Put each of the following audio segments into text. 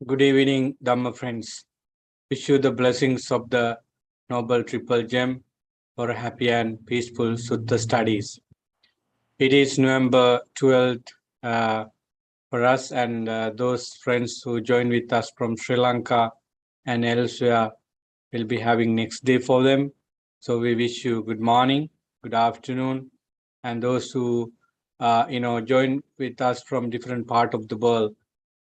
Good evening, Dhamma friends. Wish you the blessings of the Noble Triple Gem for happy and peaceful Sutta studies. It is November 12th for us and those friends who join with us from Sri Lanka and elsewhere will be having next day for them. So we wish you good morning, good afternoon, and those who join with us from different part of the world,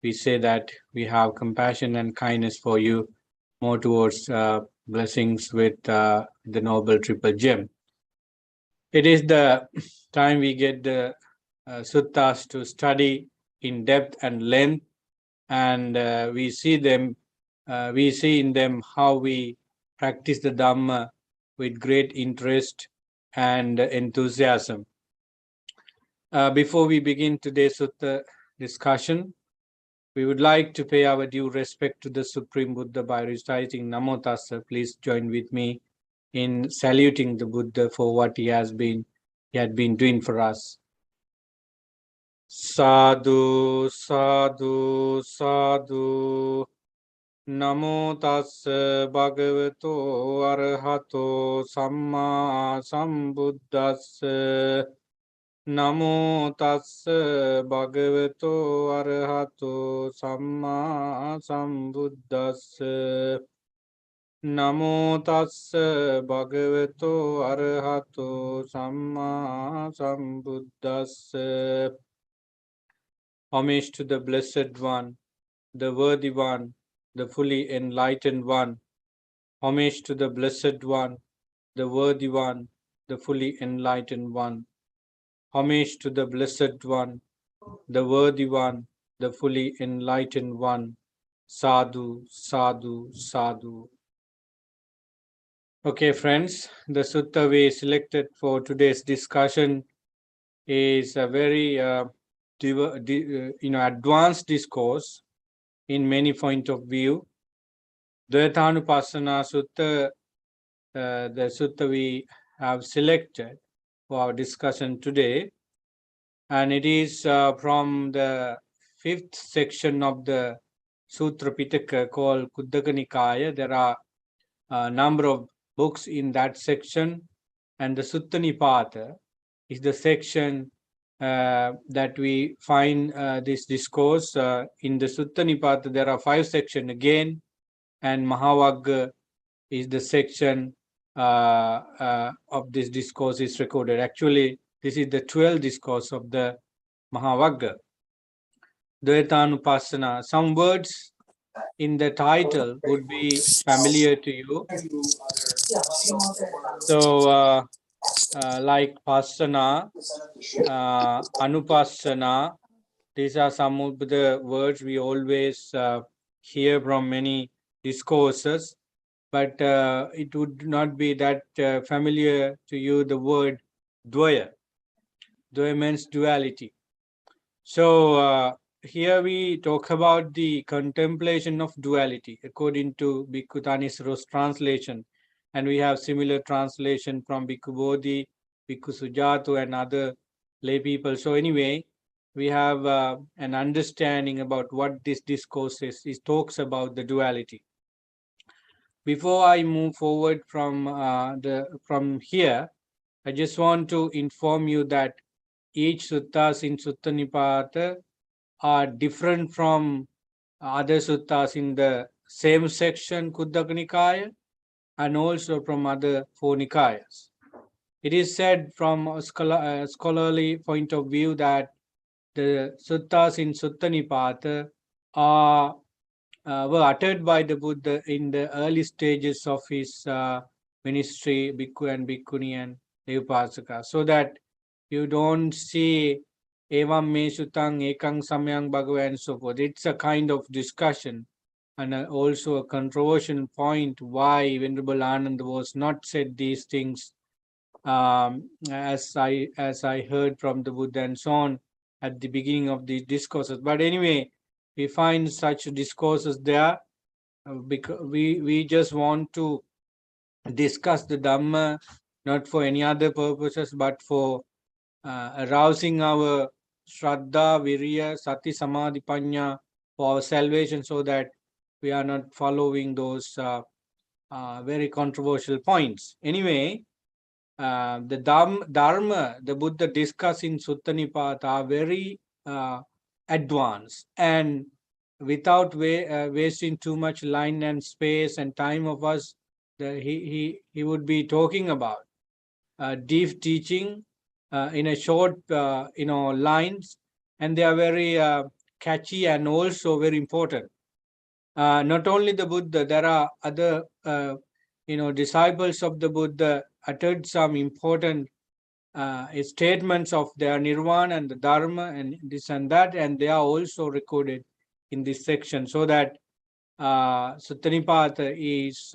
we say that we have compassion and kindness for you, more towards blessings with the Noble Triple Gem. It is the time we get the suttas to study in depth and length, and we see them, we see in them how we practice the Dhamma with great interest and enthusiasm. Before we begin today's sutta discussion, we would like to pay our due respect to the Supreme Buddha by reciting Namo Tassa. Please join with me in saluting the Buddha for what he had been doing for us. Sadhu, sadhu, sadhu. Namo Tassa Bhagavato Arahato Samma Sambuddhassa. Namo Tassa Bhagavato Arahato Samma Sambuddhassa. Namo Tassa Bhagavato Arahato Samma Sambuddhassa. Homage to the Blessed One, the Worthy One, the fully enlightened One. Homage to the Blessed One, the Worthy One, the fully enlightened One. Homage to the Blessed One, the Worthy One, the fully enlightened One. Sadhu, sadhu, sadhu. Okay, friends, the sutta we selected for today's discussion is a very advanced discourse in many point of view. Dvaitanupassana Sutta, the sutta we have selected for our discussion today, and it is from the 5th section of the Sutra Pitaka called Kuddaka Nikaya. There are a number of books in that section, and the Sutta Nipata is the section that we find this discourse. In the Sutta Nipata, there are 5 sections again, and Mahavagga is the section of this discourse is recorded. Actually, this is the 12th discourse of the Mahavagga. Dvaitanupassana. Some words in the title would be familiar to you. So, like Passana, Anupassana, these are some of the words we always hear from many discourses, but it would not be that familiar to you, the word Dvaya. Dvaya means duality. So, here we talk about the contemplation of duality according to Bhikkhu Tanisro's translation, and we have similar translation from Bhikkhu Bodhi, Bhikkhu Sujato, and other lay people. So anyway, we have an understanding about what this discourse is. It talks about the duality. Before I move forward from here, I just want to inform you that each suttas in Sutta Nipata are different from other suttas in the same section, Kuddaka Nikaya, and also from other 4 Nikayas. It is said from a scholarly point of view that the suttas in Sutta Nipata were uttered by the Buddha in the early stages of his ministry, Bhikkhu and Bhikkhuni and Devapasaka, so that you don't see evam me sutang ekang samyang bhagava and so forth. It's a kind of discussion and also a controversial point why Venerable Ananda was not said these things as I heard from the Buddha and so on at the beginning of these discourses. But anyway, we find such discourses there because we just want to discuss the Dhamma not for any other purposes but for arousing our Shraddha, Virya, Sati, Samadhi, Panya, for our salvation, so that we are not following those very controversial points. Anyway, the Dharma the Buddha discuss in Sutta Nipata are very advanced, and without wasting too much line and space and time of us, he would be talking about deep teaching in a short lines, and they are very catchy and also very important. Not only the Buddha, there are other disciples of the Buddha uttered some important statements of their nirvana and the dharma and this and that, and they are also recorded in this section, so that Suttanipata is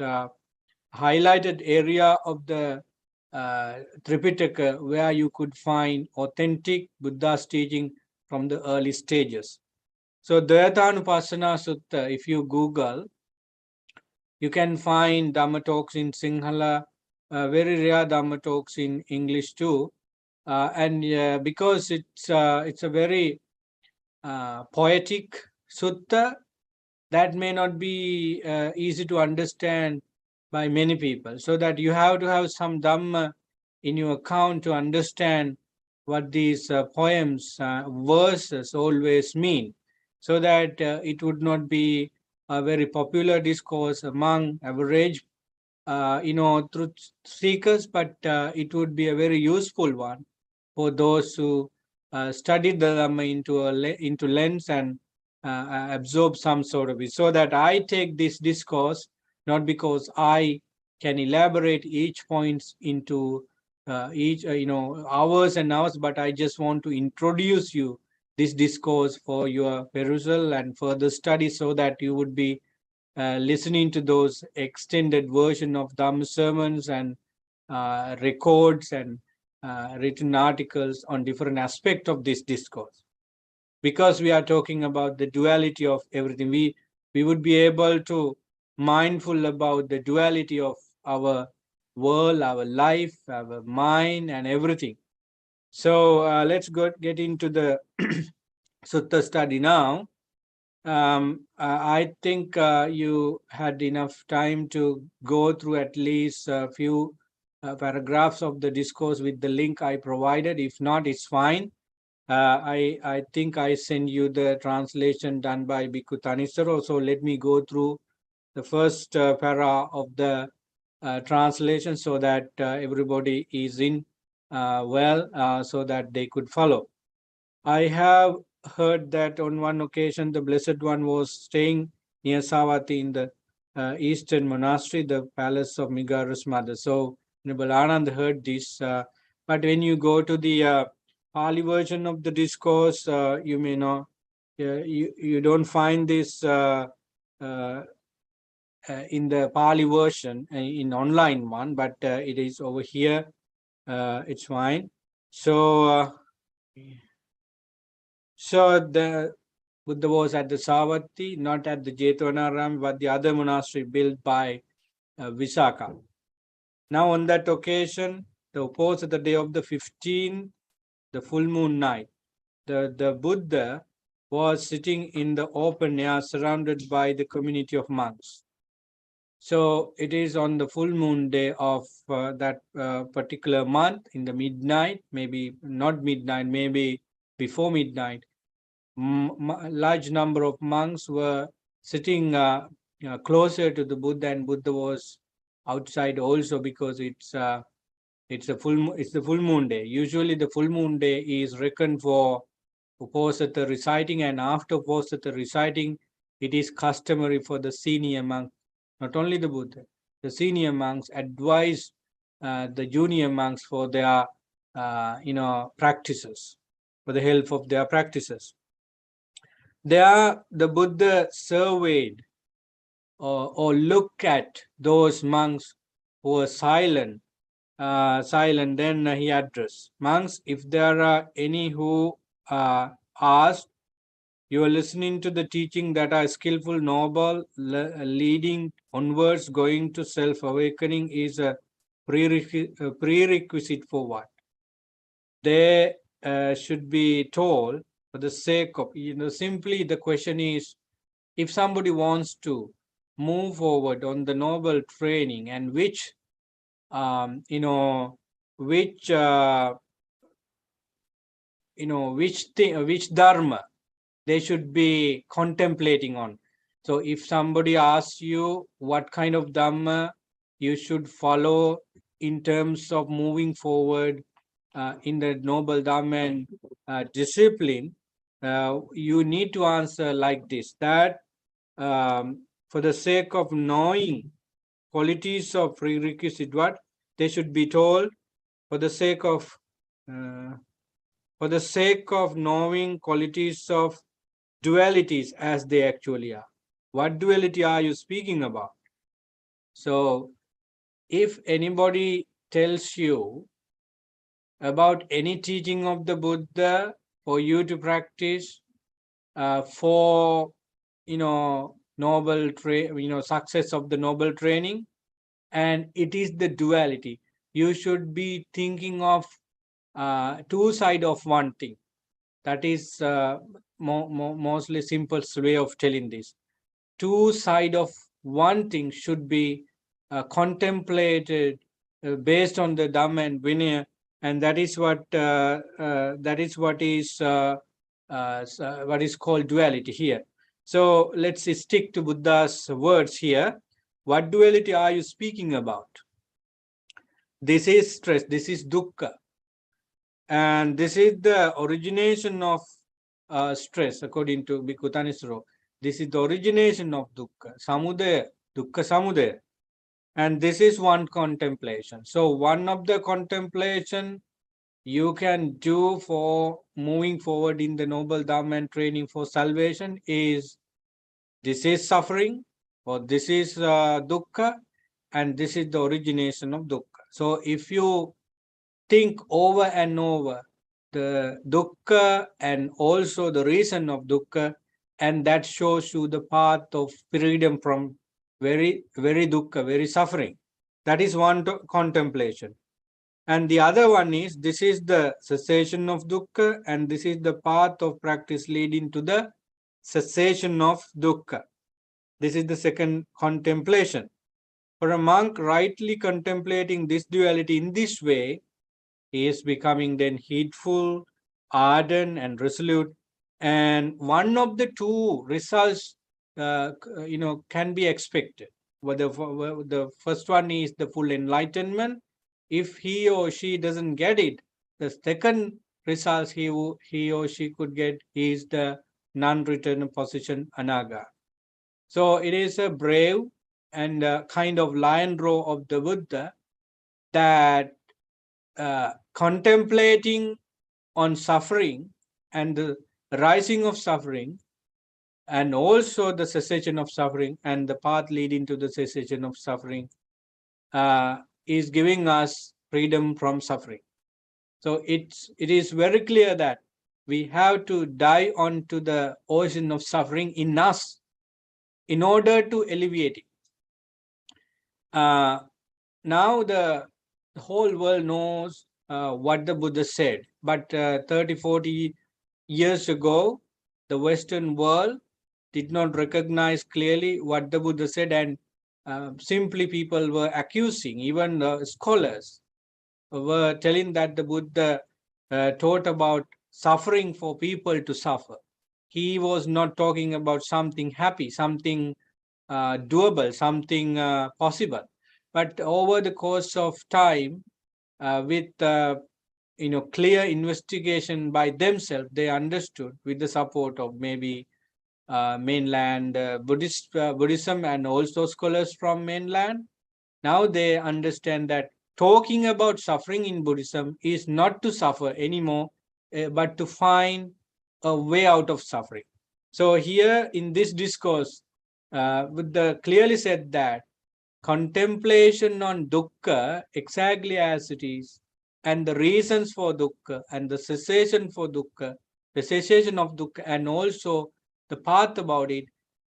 highlighted area of the Tripitaka where you could find authentic Buddha's teaching from the early stages. So Dvayanupassana Sutta, if you Google, you can find Dhamma talks in Sinhala, very rare Dhamma talks in English too, and because it's a very poetic sutta, that may not be easy to understand by many people. So that you have to have some Dhamma in your account to understand what these poems, verses always mean, so that it would not be a very popular discourse among average, truth seekers, but it would be a very useful one for those who studied the Dhamma into lens and absorb some sort of it. So that I take this discourse not because I can elaborate each points into each hours and hours, but I just want to introduce you this discourse for your perusal and further study, so that you would be listening to those extended version of Dhamma sermons and records and written articles on different aspects of this discourse. Because we are talking about the duality of everything, we would be able to mindful about the duality of our world, our life, our mind, and everything. So let's get into the sutta study now. I think you had enough time to go through at least a few paragraphs of the discourse with the link I provided. If not, it's fine. I think I send you the translation done by Bhikkhu Tanisaro. So let me go through the first para of the translation, so that everybody is in so that they could follow. I have heard that on one occasion the Blessed One was staying near Savatthi in the eastern monastery, the palace of Migaru's mother. So Noble Anand heard this, but when you go to the Pali version of the discourse, you may not, you don't find this in the Pali version, in online one, but it is over here. It's fine. So the Buddha was at the Savatthi, not at the Jetavanaram, but the other monastery built by Visakha. Now on that occasion, the opposite the day of the 15th, the full moon night, the Buddha was sitting in the open air surrounded by the community of monks. So it is on the full moon day of that particular month, in the midnight, maybe not midnight, maybe before midnight. Large number of monks were sitting closer to the Buddha, and Buddha was outside also, because it's the full moon day. Usually the full moon day is reckoned for Uposatha reciting, and after Uposatha reciting, it is customary for the senior monk, not only the Buddha, the senior monks advise the junior monks for their practices, for the help of their practices. There the Buddha surveyed or looked at those monks who were silent. Then he addressed, monks, if there are any who asked, you are listening to the teaching that are skillful, noble, leading onwards, going to self-awakening is a prerequisite for what? They should be told, for the sake of, simply the question is, if somebody wants to move forward on the noble training, and which which which dharma they should be contemplating on. So if somebody asks you what kind of dharma you should follow in terms of moving forward in the noble dharma and discipline, you need to answer like this, that for the sake of knowing qualities of prerequisite, what they should be told, for the sake of uh, knowing qualities of dualities as they actually are. What duality are you speaking about? So if anybody tells you about any teaching of the Buddha for you to practice for success of the noble training, and it is the duality, you should be thinking of two sides of one thing. That is mostly simplest way of telling this. Two side of one thing should be contemplated based on the Dhamma and Vinaya, and that is what what is called duality here. So let's stick to Buddha's words here. What duality are you speaking about? This is stress, this is dukkha, and this is the origination of stress, according to Bhikkhu Thanissaro. This is the origination of dukkha, samudaya, dukkha samudaya. And this is one contemplation. So one of the contemplation you can do for moving forward in the noble dharma and training for salvation is, this is suffering, or this is dukkha, and this is the origination of dukkha. So if you think over and over the dukkha and also the reason of dukkha, and that shows you the path of freedom from very dukkha, very suffering. That is one contemplation. And the other one is, this is the cessation of dukkha, and this is the path of practice leading to the cessation of dukkha. This is the second contemplation. For a monk, rightly contemplating this duality in this way, he is becoming then heedful, ardent, and resolute. And one of the two results, can be expected. The first one is the full enlightenment. If he or she doesn't get it, the second result he or she could get is the non-return position anaga. So it is a brave and a kind of lion roar of the Buddha, that contemplating on suffering and the rising of suffering, and also the cessation of suffering and the path leading to the cessation of suffering, is giving us freedom from suffering. So it is very clear that we have to dive onto the ocean of suffering in us in order to alleviate it. Now the whole world knows what the Buddha said, but 30, 40 years ago, the Western world did not recognize clearly what the Buddha said, and simply people were accusing, even scholars were telling that the Buddha taught about suffering for people to suffer. He was not talking about something happy, something doable, something possible. But over the course of time, with clear investigation by themselves, they understood, with the support of maybe mainland Buddhism and also scholars from mainland. Now they understand that talking about suffering in Buddhism is not to suffer anymore, but to find a way out of suffering. So here in this discourse, Buddha clearly said that contemplation on dukkha exactly as it is, and the reasons for dukkha, and the cessation for dukkha, the cessation of dukkha, and also the path about it,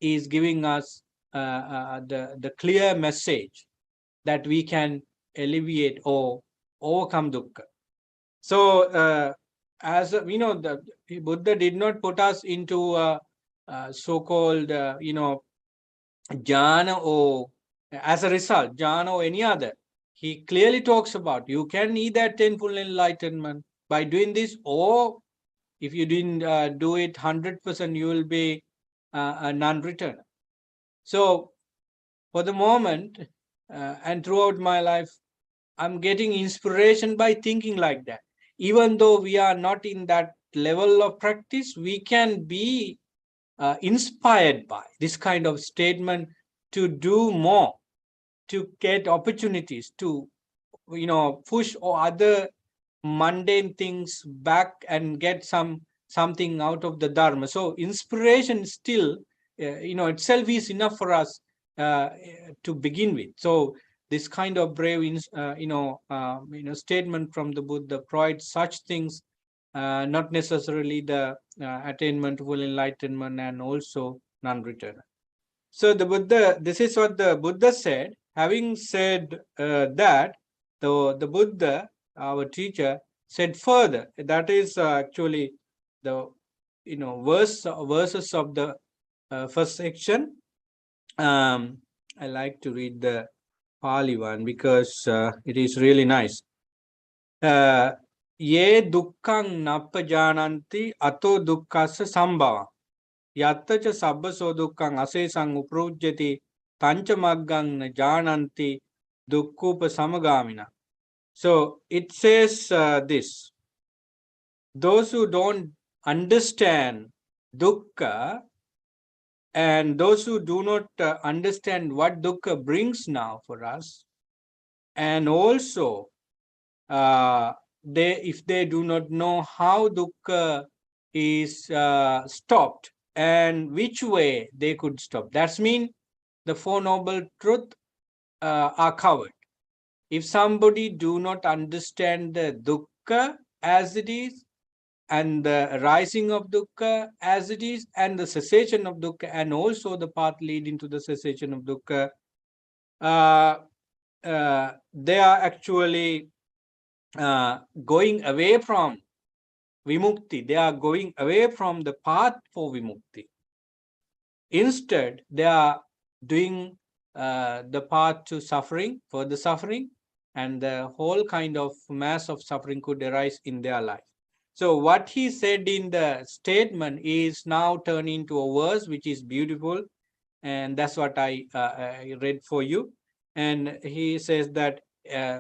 is giving us the clear message that we can alleviate or overcome dukkha. So as we know, the Buddha did not put us into so-called, jhana, or as a result, jhana or any other. He clearly talks about you can either attain full enlightenment by doing this, or if you didn't do it 100%, you will be a non-returner. So for the moment, and throughout my life, I'm getting inspiration by thinking like that. Even though we are not in that level of practice, we can be inspired by this kind of statement to do more, to get opportunities, to push or other mundane things back and get something out of the dharma. So inspiration still itself is enough for us to begin with. So this kind of brave statement from the Buddha provides such things, not necessarily the attainment to full enlightenment and also non-return. So this is what the Buddha said. Having said that, the Buddha, our teacher, said further. That is actually the verses of the first section. I like to read the Pali one because it is really nice. Ye dukkang nappajananti ato dukkassa sambhava. Yattacha sabbaso dukkang asesang uprujyati panchamaggang jananti dukkupa samagamina. So it says this: those who don't understand dukkha, and those who do not understand what dukkha brings now for us, and also if they do not know how dukkha is stopped and which way they could stop, that's mean the Four Noble Truths are covered. If somebody do not understand the dukkha as it is, and the rising of dukkha as it is, and the cessation of dukkha, and also the path leading to the cessation of dukkha, they are actually going away from vimukti. They are going away from the path for vimukti. Instead, they are doing the path to suffering, further suffering, and the whole kind of mass of suffering could arise in their life. So what he said in the statement is now turned into a verse which is beautiful, and that's what I read for you. And he says that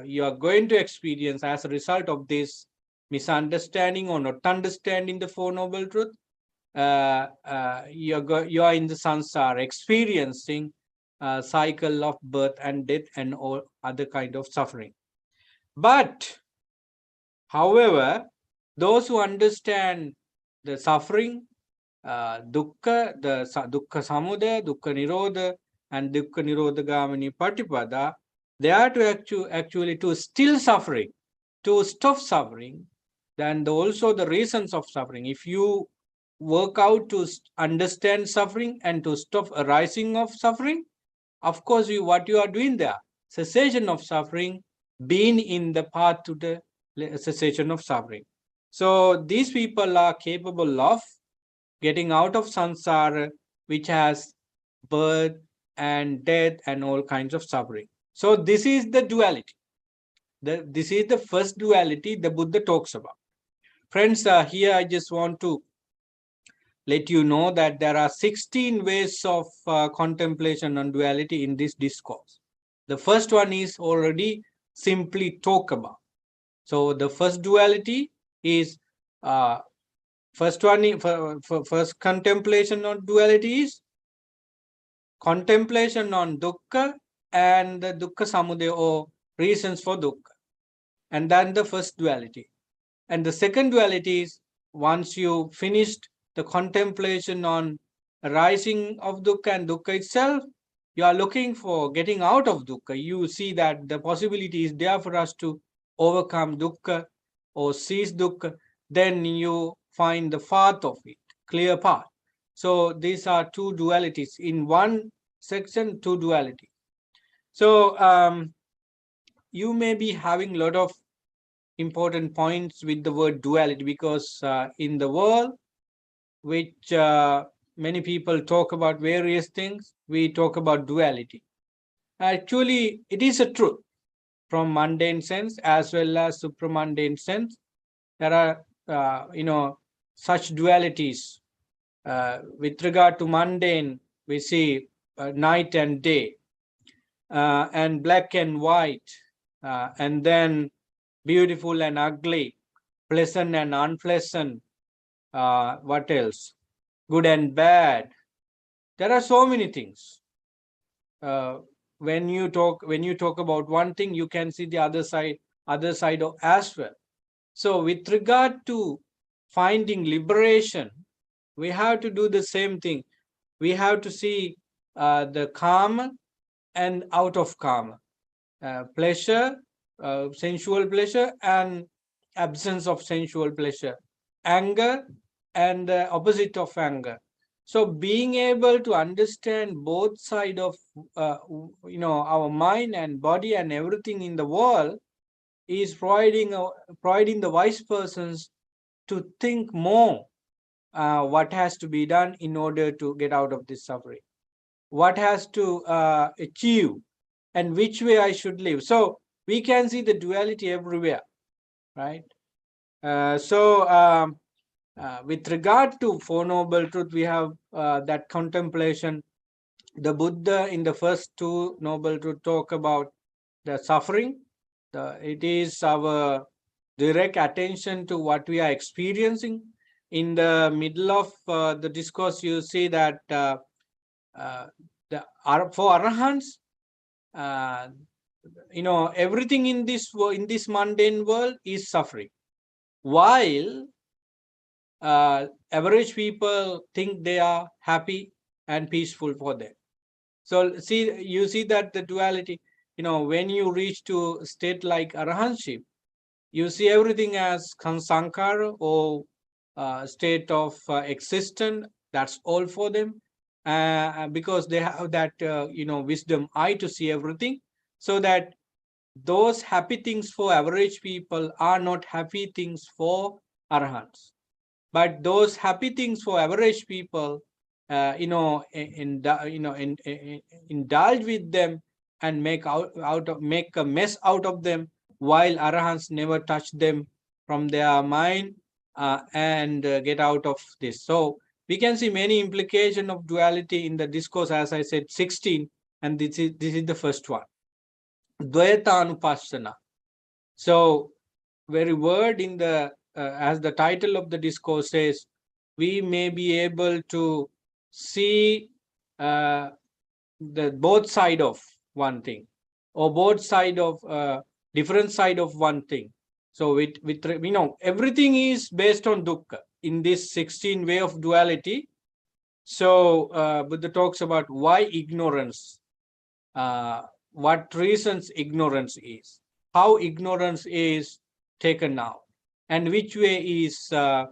you are going to experience, as a result of this misunderstanding or not understanding the Four Noble Truths, you are in the samsara, experiencing a cycle of birth and death and all other kind of suffering. But, however, those who understand the suffering, dukkha, the dukkha samudaya, dukkha nirodha, and dukkha nirodha gamini patipada, they are to actually to still suffering, to stop suffering, and also the reasons of suffering. If you work out to understand suffering and to stop arising of suffering, of course, what you are doing there, cessation of suffering, being in the path to the cessation of suffering. So these people are capable of getting out of samsara, which has birth and death and all kinds of suffering. So this is the duality. This is the first duality the Buddha talks about. Friends, here I just want to let you know that there are 16 ways of contemplation on duality in this discourse. The first one is already simply talk about. So the first duality is first contemplation on duality is contemplation on dukkha and the dukkha samudaya, or reasons for dukkha, and then the first duality. And the second duality is, once you finished the contemplation on arising of dukkha and dukkha itself, you are looking for getting out of dukkha. You see that the possibility is there for us to overcome dukkha or cease dukkha. Then you find the path of it, clear path. So these are two dualities. In one section, two dualities. So you may be having a lot of important points with the word duality, because in the world which many people talk about various things. We talk about duality. Actually, it is a truth from mundane sense as well as supramundane sense. There are, such dualities. With regard to mundane, we see night and day, and black and white, and then beautiful and ugly, pleasant and unpleasant. What else? Good and bad. There are so many things. Uh, when you talk about one thing, you can see the other side as well. So, with regard to finding liberation, we have to do the same thing. We have to see the karma and out of karma, pleasure, sensual pleasure, and absence of sensual pleasure, anger, and the opposite of anger. So, being able to understand both side of our mind and body and everything in the world is providing the wise persons to think more what has to be done in order to get out of this suffering, what has to achieve, and which way I should live. So we can see the duality everywhere, right? With regard to Four Noble Truth, we have that contemplation. The Buddha in the first two Noble Truth talk about the suffering. It is our direct attention to what we are experiencing. In the middle of the discourse, you see that for arahants, uh, everything in this mundane world is suffering, while average people think they are happy and peaceful for them. So you see that the duality. When you reach to state like arahantship, you see everything as sankara, or state of existence. That's all for them, because they have that wisdom eye to see everything, so that those happy things for average people are not happy things for arahants. But those happy things for average people, indulge with them and make a mess out of them, while arahants never touch them from their mind, and get out of this. So we can see many implications of duality in the discourse, as I said, 16, and this is the first one, Dvaitanupassana. So very word in the as the title of the discourse says, we may be able to see the both side of one thing, or both side of different side of one thing. So with everything is based on dukkha in this 16 way of duality. So Buddha talks about why ignorance, what reasons ignorance is, how ignorance is taken out, and which way is uh,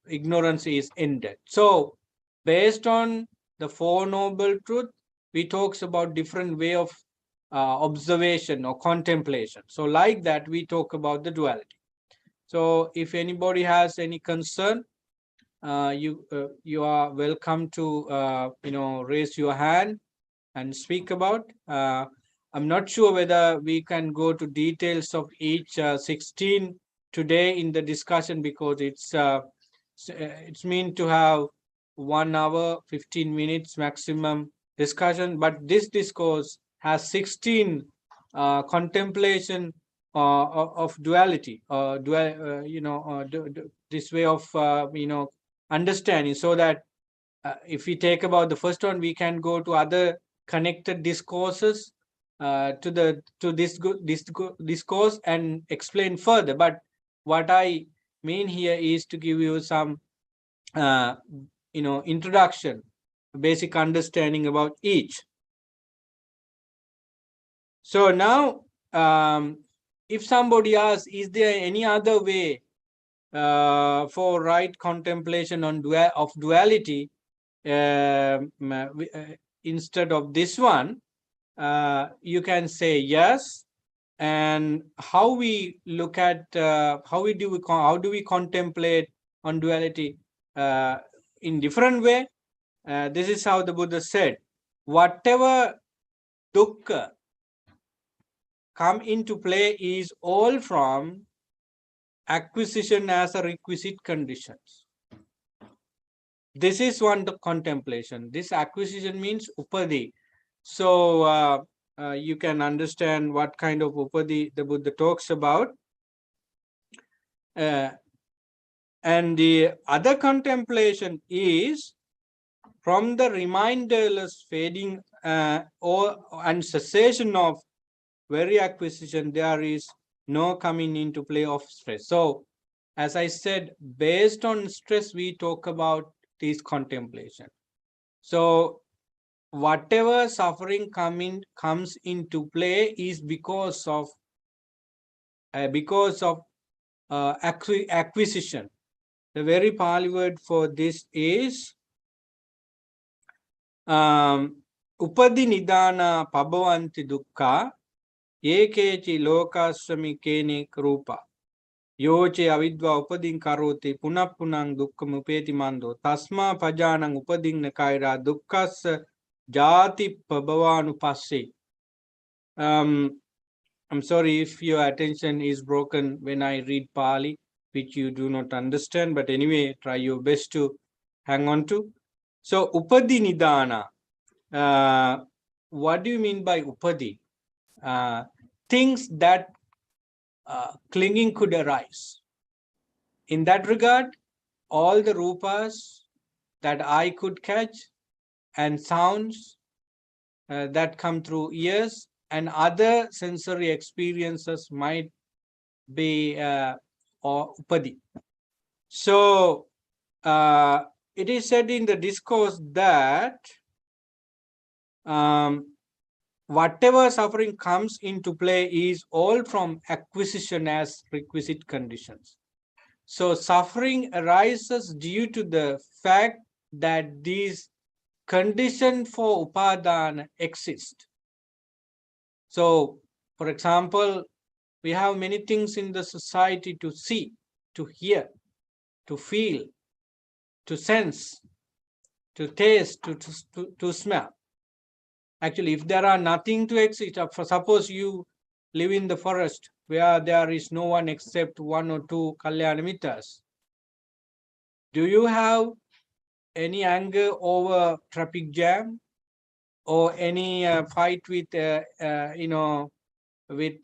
ignorance is ended. So based on the Four Noble Truth, we talks about different way of observation or contemplation. So like that, we talk about the duality. So if anybody has any concern, you are welcome to raise your hand and speak about. I'm not sure whether we can go to details of each 16 today in the discussion, because it's meant to have 1 hour 15 minutes maximum discussion, but this discourse has 16 contemplation of duality, this way of understanding, so that if we take about the first one, we can go to other connected discourses to this discourse and explain further. But what I mean here is to give you some introduction, basic understanding about each. So now, if somebody asks, is there any other way for right contemplation of duality, instead of this one, you can say yes. And how we look at how do we contemplate on duality, in different way. This is how the Buddha said, whatever dukkha come into play is all from acquisition as a requisite conditions. This is one contemplation. This acquisition means upadi. So you can understand what kind of upadi the Buddha talks about. And the other contemplation is from the reminderless fading and cessation of very acquisition, there is no coming into play of stress. So, as I said, based on stress, we talk about this contemplation. So, whatever suffering comes into play is because of acquisition. The very Pali word for this is upadi nidana pabhavanti dukkha ekeci lokaswami kenik rupa yoche avidva upadin karoti punapunang dukkam upeti mando tasma pajanang upadin kaira dukkas jati pabhavanupassi. I'm sorry if your attention is broken when I read Pali, which you do not understand, but anyway, try your best to hang on to. So, upadi nidana. What do you mean by upadi? Things that clinging could arise. In that regard, all the rupas that I could catch and sounds that come through ears and other sensory experiences might be or upadi. So it is said in the discourse that whatever suffering comes into play is all from acquisition as requisite conditions. So suffering arises due to the fact that these conditions for upadana exist. So, for example, we have many things in the society to see, to hear, to feel, to sense, to taste, to smell. Actually, if there are nothing to exist, for suppose you live in the forest where there is no one except one or two kalyanamitas, do you have any anger over traffic jam or any fight with with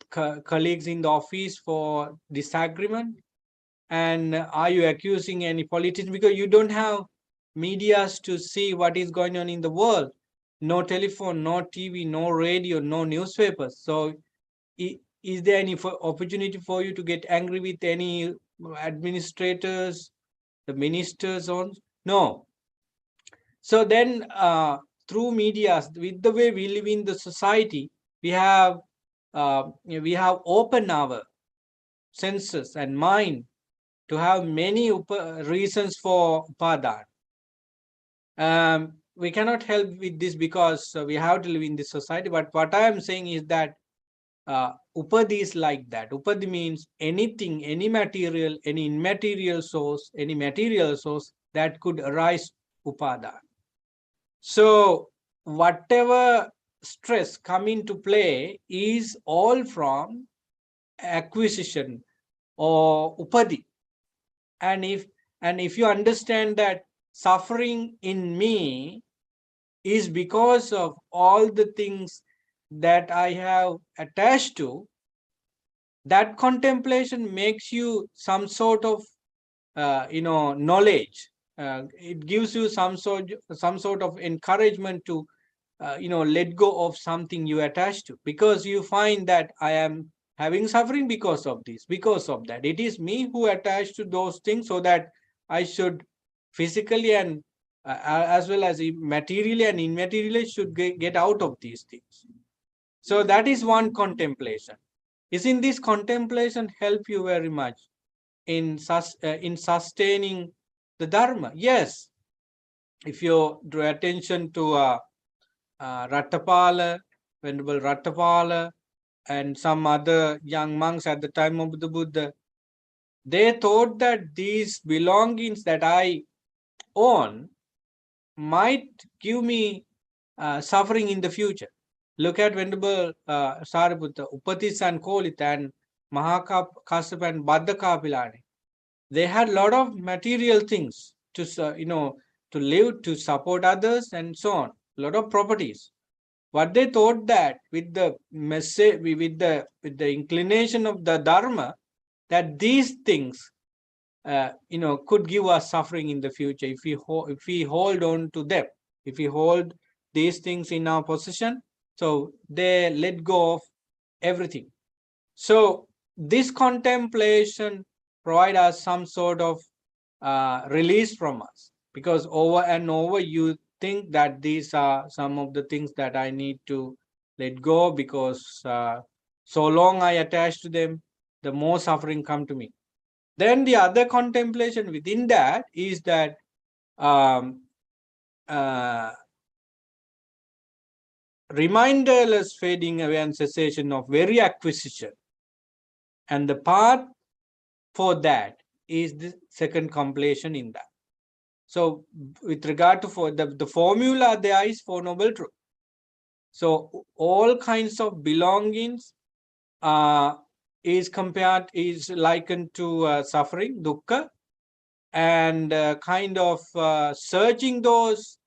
colleagues in the office for disagreement? And are you accusing any politician because you don't have medias to see what is going on in the world? No telephone, no TV, no radio, no newspapers. So is there any opportunity for you to get angry with any administrators, the ministers on? No. So then through media, with the way we live in the society, we have opened our senses and mind to have many reasons for upadana. We cannot help with this because we have to live in this society. But what I am saying is that upadi is like that. Upadi means anything, any material, any immaterial source, any material source that could arise upadana. So whatever stress come into play is all from acquisition or upadi. And if you understand that suffering in me is because of all the things that I have attached to, that contemplation makes you some sort of knowledge. It gives you some sort of encouragement to let go of something you attach to, because you find that I am having suffering because of this, because of that. It is me who attached to those things, so that I should physically and as well as materially and immaterially should get out of these things. So that is one contemplation. Isn't this contemplation help you very much in sustaining the dharma? Yes. If you draw attention to Rattapala, Venerable Rattapala, and some other young monks at the time of the Buddha, they thought that these belongings that I on might give me suffering in the future. Look at Venerable Sariputta, Upatisan Kolit, and Mahakasyapa and Baddhakapilani. They had a lot of material things to to live, to support others, and so on. A lot of properties. What they thought that with the message, with the inclination of the Dharma, that these things could give us suffering in the future if we hold on to them, if we hold these things in our possession. So they let go of everything. So this contemplation provide us some sort of release from us, because over and over you think that these are some of the things that I need to let go, because so long I attach to them, the more suffering come to me. Then the other contemplation within that is that reminderless fading away and cessation of very acquisition. And the path for that is the second completion in that. So with regard to the formula, there is Four Noble Truth. So all kinds of belongings is likened to suffering, dukkha, and kind of searching those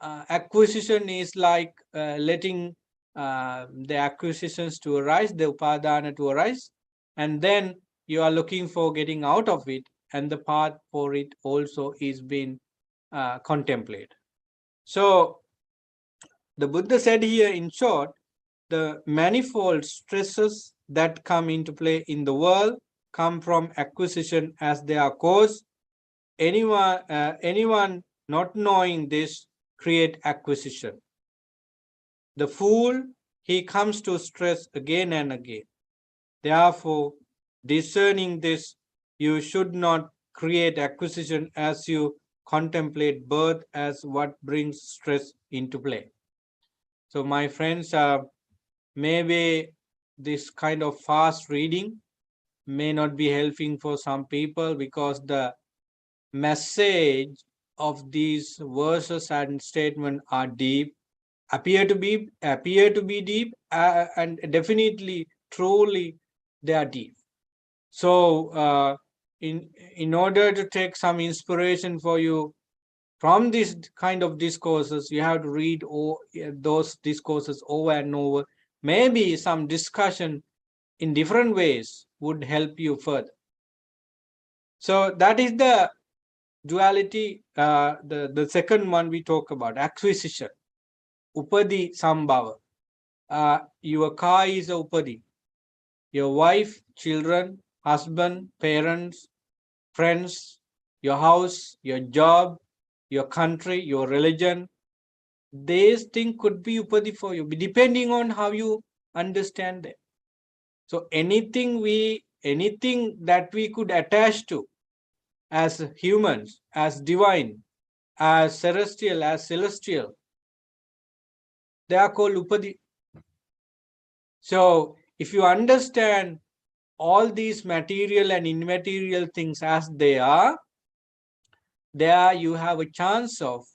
acquisition is like letting the acquisitions to arise, the upadana to arise, and then you are looking for getting out of it, and the path for it also is being contemplated. So the Buddha said here, in short, the manifold stresses that come into play in the world come from acquisition as their cause. Anyone not knowing this create acquisition. The fool, he comes to stress again and again. Therefore, discerning this, you should not create acquisition as you contemplate birth as what brings stress into play. So my friends, maybe this kind of fast reading may not be helping for some people, because the message of these verses and statements are deep, appear to be deep, and definitely, truly, they are deep. So in order to take some inspiration for you from this kind of discourses, you have to read those discourses over and over. Maybe some discussion in different ways would help you further. So that is the duality. The second one we talk about, acquisition, upadi sambhava. Your car is a upadi. Your wife, children, husband, parents, friends, your house, your job, your country, your religion, these things could be upadi for you, depending on how you understand them. So anything that we could attach to as humans, as divine, as celestial, they are called upadi. So if you understand all these material and immaterial things as they are, there you have a chance of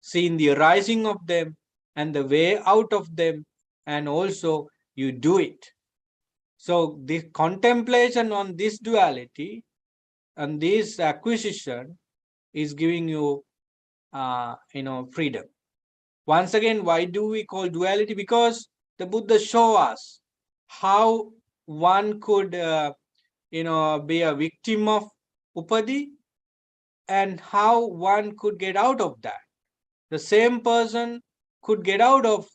seeing the arising of them and the way out of them, and also you do it. So the contemplation on this duality and this acquisition is giving you freedom. Once again, why do we call duality? Because the Buddha show us how one could be a victim of upadi, and how one could get out of that. The same person could get out of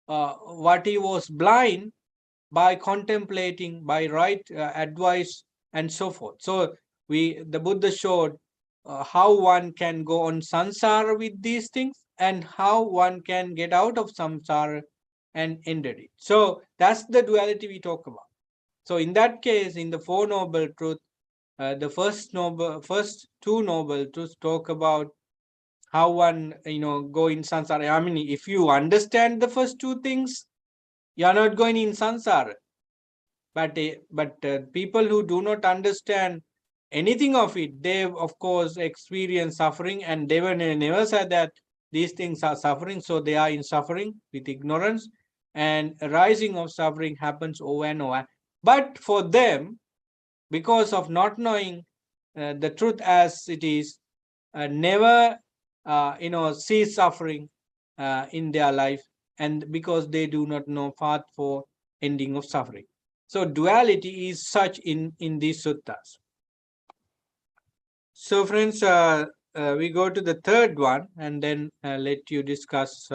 what he was blind by contemplating, by right advice, and so forth. So the Buddha showed how one can go on samsara with these things, and how one can get out of samsara and enter it. So that's the duality we talk about. So in that case, in the Four Noble Truths, the first two noble truths talk about how one go in samsara. I mean, if you understand the first two things, you are not going in samsara. But people who do not understand anything of it, they of course experience suffering, and they were never said that these things are suffering, so they are in suffering with ignorance, and a rising of suffering happens over and over. But for them, because of not knowing the truth as it is, never see suffering in their life, and because they do not know path for ending of suffering. So duality is such in these suttas. So friends, we go to the third one, and then let you discuss.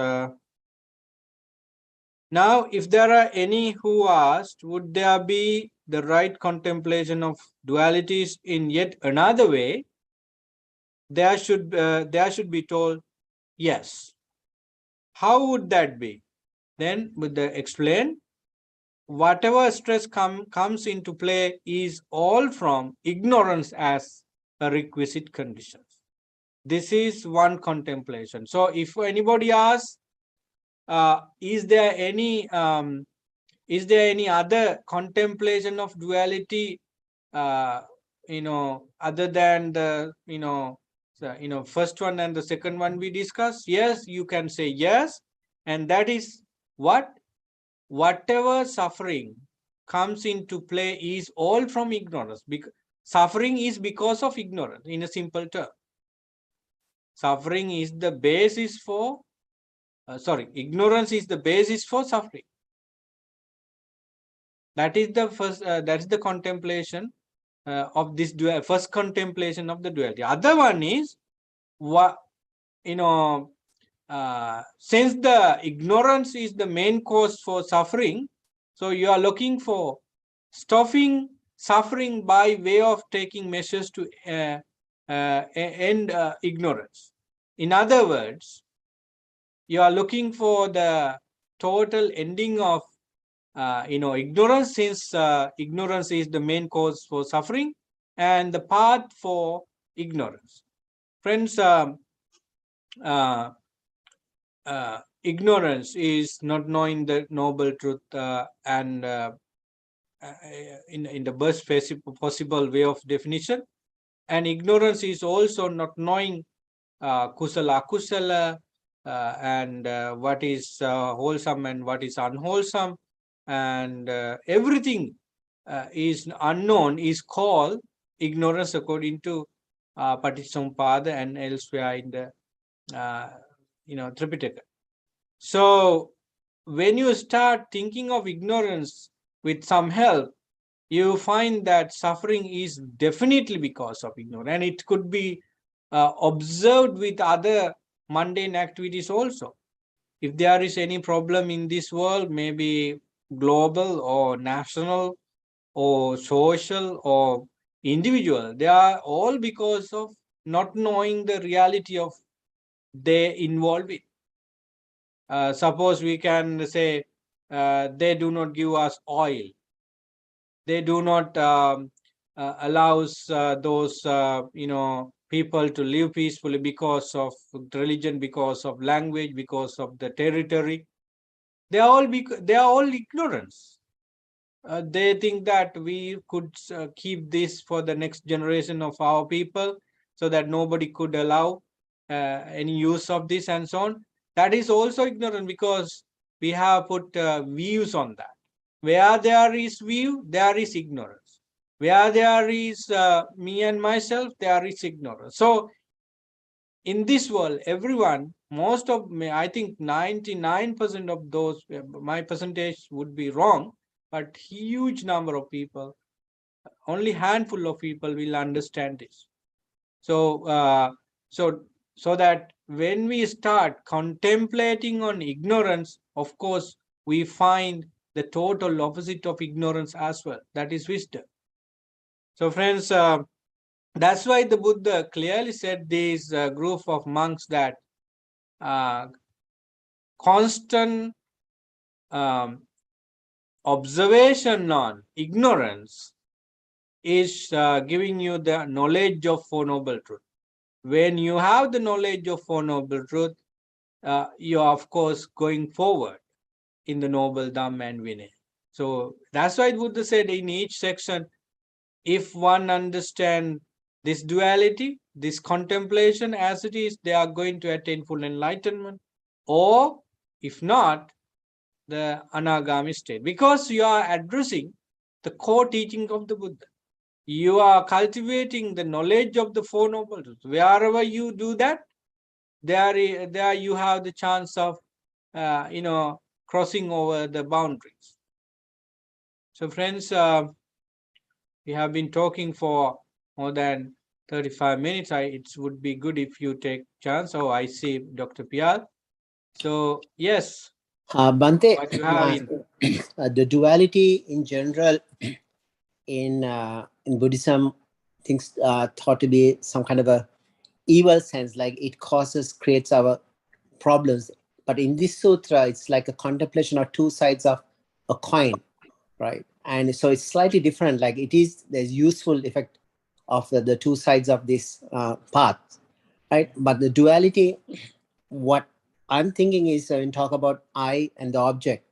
Now, if there are any who asked, would there be the right contemplation of dualities in yet another way? There should be told yes. How would that be? Then with the explain, whatever stress comes into play is all from ignorance as a requisite condition. This is one contemplation. So if anybody asks, is there any other contemplation of duality, other than the first one and the second one we discussed? Yes, you can say yes, and that is what? Whatever suffering comes into play is all from ignorance. Suffering is because of ignorance, in a simple term. Suffering is the basis for ignorance is the basis for suffering. That is the first, that is the contemplation of this first contemplation of the duality. Other one is what, since the ignorance is the main cause for suffering, so you are looking for stopping suffering by way of taking measures to end ignorance. In other words, you are looking for the total ending of ignorance, since ignorance is the main cause for suffering, and the path for ignorance. Friends, ignorance is not knowing the noble truth, and in the best possible way of definition. And ignorance is also not knowing kusala akusala, and what is wholesome and what is unwholesome, and everything is unknown, is called ignorance, according to Paticcasamuppada and elsewhere in the Tripitaka. So when you start thinking of ignorance with some help, you find that suffering is definitely because of ignorance, and it could be observed with other mundane activities also. If there is any problem in this world, maybe global or national or social or individual, they are all because of not knowing the reality of they involved in. Suppose we can say they do not give us oil. They do not allows those people to live peacefully because of religion, because of language, because of the territory. They are all ignorance. They think that we could keep this for the next generation of our people, so that nobody could allow any use of this and so on. That is also ignorant, because we have put views on that. Where there is view, there is ignorance. Where there is me and myself, there is ignorance. So in this world, everyone, most of me, I think 99% of those, my percentage would be wrong, but huge number of people, only handful of people will understand this. So, so that when we start contemplating on ignorance, of course, we find the total opposite of ignorance as well. That is wisdom. So friends, that's why the Buddha clearly said this group of monks that constant observation on ignorance is giving you the knowledge of Four Noble Truth. When you have the knowledge of Four Noble Truth, you are of course going forward in the Noble Dhamma and Vinaya. So that's why Buddha said in each section, If one understand this duality, this contemplation as it is, they are going to attain full enlightenment. Or if not, the anagami state. Because you are addressing the core teaching of the Buddha. You are cultivating the knowledge of the Four Noble Truths. Wherever you do that, there you have the chance of, crossing over the boundaries. So friends, we have been talking for more than 35 minutes. It would be good if you take chance. Oh, I see Dr. Pial. So yes, Bante, what you have in. the duality in general in Buddhism, things thought to be some kind of a evil sense, like it creates our problems. But in this sutra, it's like a contemplation of two sides of a coin, right? And so it's slightly different. Like there's useful effect of the two sides of this path, right? But the duality, what I'm thinking is when talk about I and the object,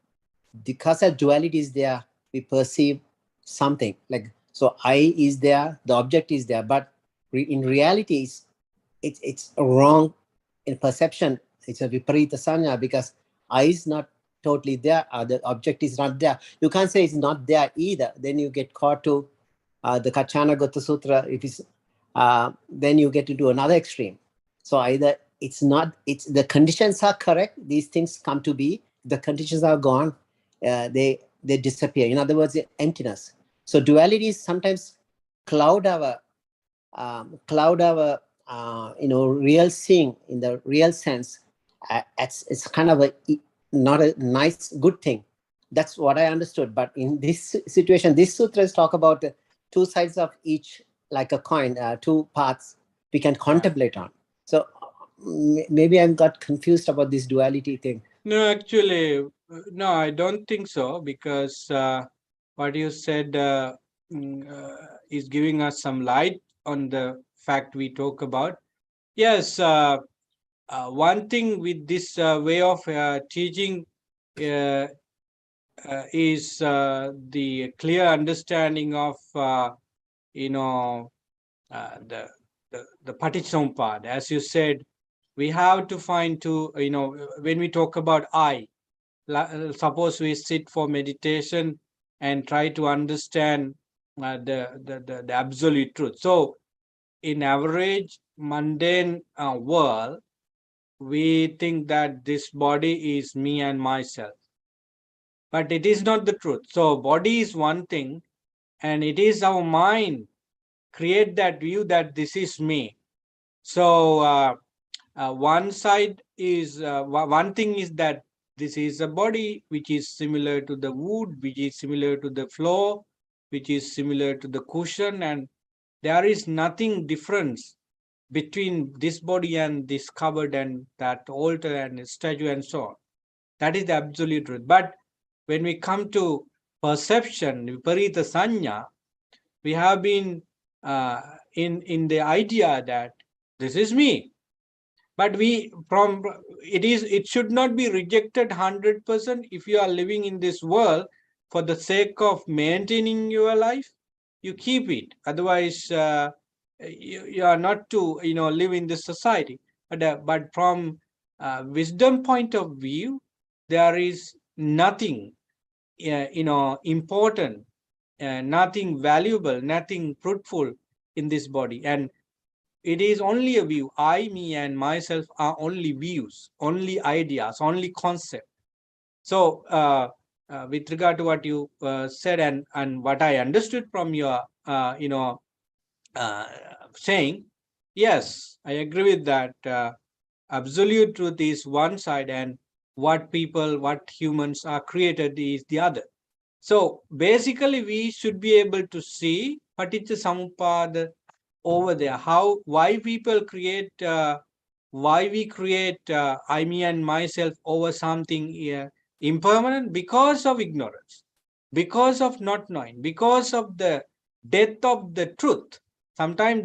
because a duality is there, we perceive something. Like, so I is there, the object is there, but in reality, it's wrong in perception. It's a viparita sanya, because I is not totally there, the object is not there. You can't say it's not there either. Then you get caught to the Kachana Gota Sutra. It is then you get into another extreme. So either it's the conditions are correct, these things come to be. The conditions are gone, they disappear. In other words, emptiness. So dualities sometimes cloud our real seeing in the real sense. It's kind of not a nice good thing. That's what I understood. But in this situation, these sutras talk about two sides of each, like a coin, two parts we can contemplate on. So maybe I got confused about this duality thing. No, actually, no, I don't think so, because what you said is giving us some light on the fact we talk about. Yes, one thing with this way of teaching uh, is the clear understanding of, you know, the Paticcasamuppada. As you said, we have to find to, when we talk about I, suppose we sit for meditation and try to understand the absolute truth. So in average mundane world, we think that this body is me and myself, but it is not the truth. So body is one thing, and it is our mind create that view that this is me. So one side is one thing is that this is a body which is similar to the wood, which is similar to the floor, which is similar to the cushion, and there is nothing difference between this body and this cupboard and that altar and statue and so on. That is the absolute truth. But when we come to perception, viparita sanya, we have been in the idea that this is me. But it should not be rejected 100%. If you are living in this world for the sake of maintaining your life, you keep it. Otherwise, you are not to live in this society. But from wisdom point of view, there is nothing important, nothing valuable, nothing fruitful in this body. And it is only a view. I, me, and myself are only views, only ideas, only concept. So, with regard to what you said, and what I understood from your, uh, saying, yes, I agree with that. Absolute truth is one side, and what humans are created is the other. So basically, we should be able to see Paticca Samuppada over there. Why people create, why we create I, me, and myself over something impermanent? Because of ignorance, because of not knowing, because of the death of the truth. Sometimes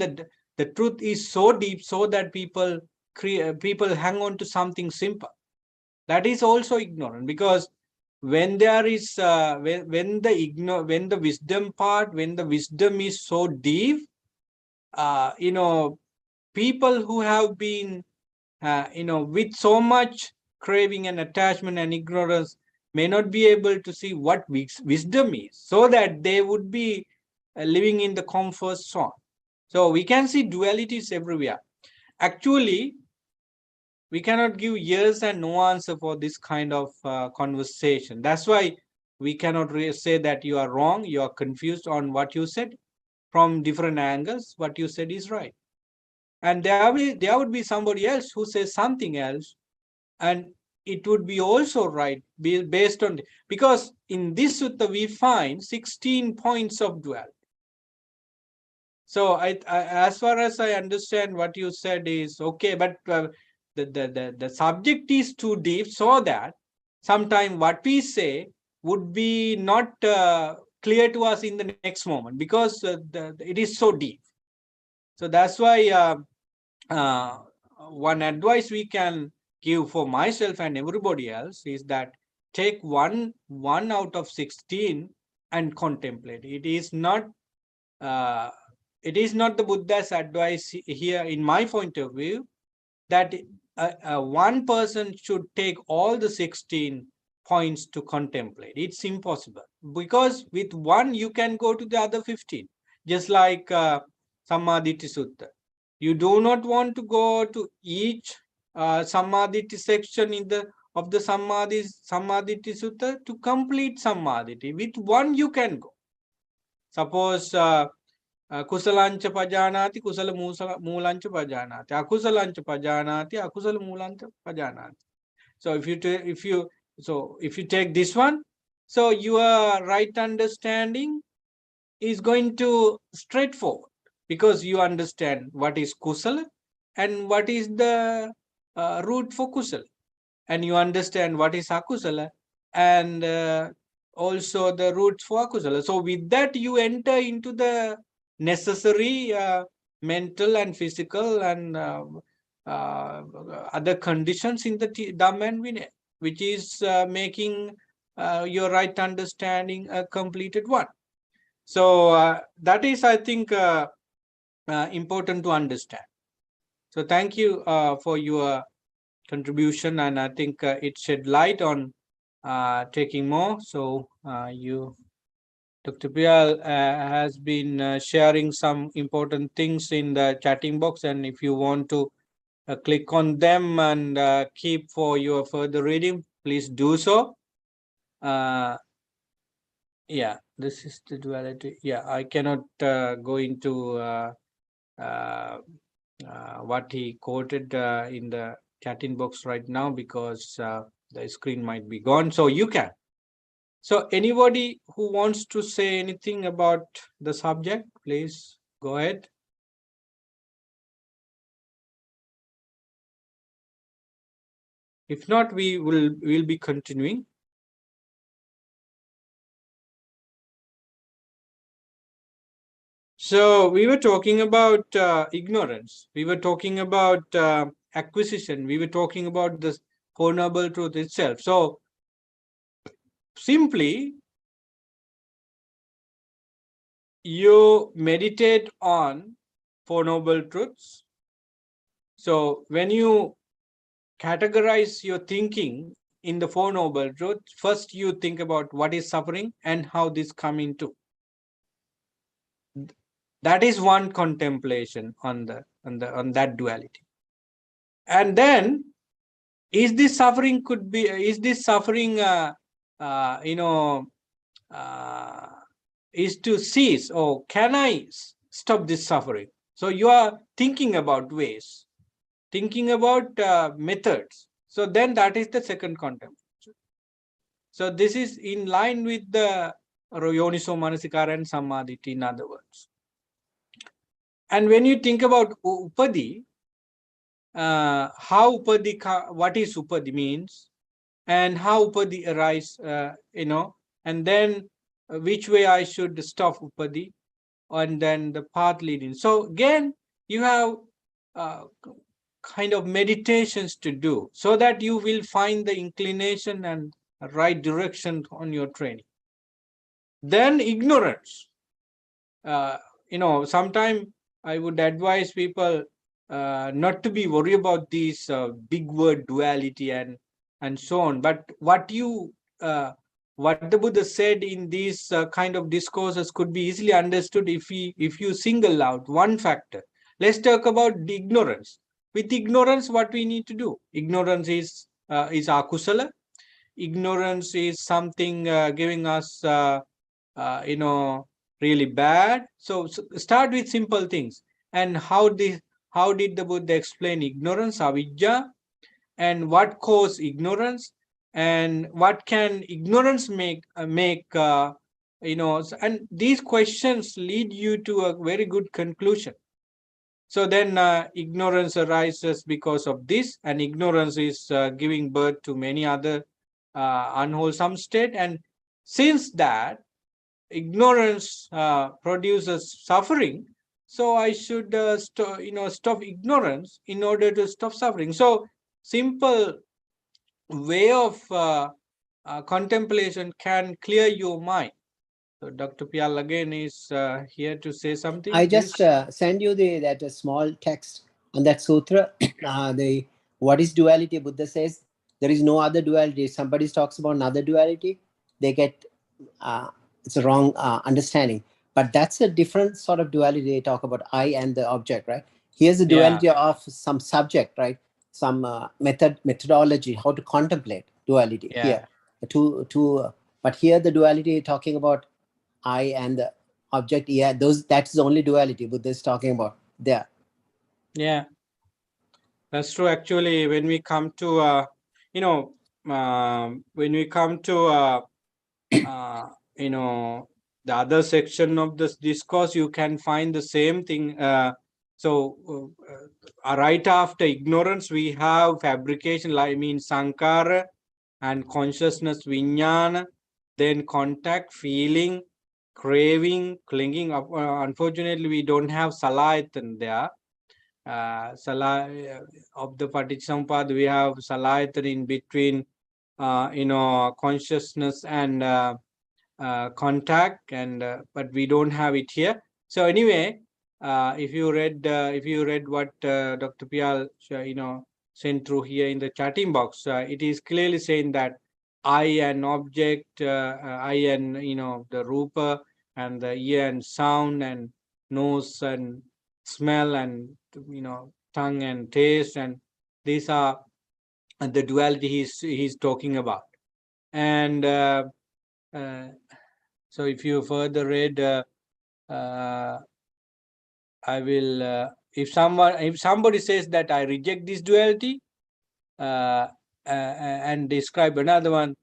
the truth is so deep, so that people hang on to something simple. That is also ignorant, because when there is when the wisdom part, when the wisdom is so deep, people who have been with so much craving and attachment and ignorance may not be able to see what wisdom is, so that they would be living in the comfort zone. So we can see dualities everywhere. Actually, we cannot give yes and no answer for this kind of conversation. That's why we cannot say that you are wrong, you are confused on what you said. From different angles, what you said is right. And there would be somebody else who says something else, and it would be also right based on, because in this sutta we find 16 points of duality. So I as far as I understand, what you said is okay, but the subject is too deep, so that sometime what we say would be not clear to us in the next moment, because it is so deep. So that's why uh, one advice we can give for myself and everybody else is that take one out of 16 and contemplate. Uh, it is not the Buddha's advice here, in my point of view, that one person should take all the 16 points to contemplate. It's impossible, because with one you can go to the other 15, just like Sammaditi Sutta. You do not want to go to each Sammaditi section in the of the Sammaditi Sutta to complete Sammaditi. With one you can go. Suppose Kusalancha pajanati, kusala moolancha pajanati, akusalancha pajanati, akusala moolancha pajanati. So if you take this one, so your right understanding is going to straightforward, because you understand what is kusala and what is the root for kusala, and you understand what is akusala and also the roots for akusala. So with that you enter into the necessary mental and physical and uh, other conditions in the Dhamma and Vinaya, which is making your right understanding a completed one. So that is, I think, important to understand. So thank you for your contribution, and I think it shed light on taking more. So Dr. Pial has been sharing some important things in the chatting box, and if you want to click on them and keep for your further reading, please do so. Yeah, this is the duality. Yeah, I cannot go into what he quoted in the chatting box right now, because the screen might be gone. So you can. So anybody who wants to say anything about the subject, please go ahead. If not, we'll be continuing. So we were talking about ignorance. We were talking about acquisition. We were talking about the Four Noble Truth itself. So simply, you meditate on Four Noble Truths. So when you categorize your thinking in the Four Noble Truths, first you think about what is suffering and how this come into. That is one contemplation on that duality. And then, is this suffering uh, you know uh, is to cease, or can I stop this suffering? So you are thinking about ways, thinking about methods. So then that is the second contemplation. So this is in line with the Yoniso Manasikara and Samadhi, in other words. And when you think about upadi, how upadi, what is upadi means, and how upadi arise, and then which way I should stop upadi, and then the path leading. So again, you have kind of meditations to do, so that you will find the inclination and right direction on your training. Then ignorance. Uh, Sometimes I would advise people not to be worried about these big word duality and so on. But what the Buddha said in these kind of discourses could be easily understood if you single out one factor. Let's talk about the ignorance. With ignorance, what we need to do? Ignorance is akusala. Ignorance is something giving us really bad. So start with simple things. And how did the Buddha explain ignorance, avidya, and what cause ignorance, and what can ignorance and these questions lead you to a very good conclusion. So then ignorance arises because of this, and ignorance is giving birth to many other unwholesome state. And since that ignorance produces suffering, so I should stop ignorance in order to stop suffering. So simple way of contemplation can clear your mind. So Dr. Pial again is here to say I something, just please. send you that small text on that sutra. The what is duality? Buddha says there is no other duality. If somebody talks about another duality, they get it's a wrong understanding. But that's a different sort of duality. They talk about I and the object, right? Here's the Yeah, duality of some subject, right? Some methodology, how to contemplate duality here. yeah, But here the duality talking about I and the object. Yeah, that's the only duality Buddha is talking about there. yeah. That's true. Actually, when we come to when we come to uh, you know the other section of this discourse, you can find the same thing. Right after ignorance, we have fabrication, like means sankara, and consciousness, vijnana, then contact, feeling, craving, clinging. Unfortunately, we don't have salayatan there. Of the Paticcasamuppada, we have salayatan in between, consciousness and contact, and but we don't have it here. So anyway, if you read what Dr. Pial sent through here in the chatting box, it is clearly saying that I and object, I and the rupa, and the ear and sound, and nose and smell, and tongue and taste, and these are the duality he's talking about. And uh, so if you further read, uh, I will. If somebody says that I reject this duality, and describe another one,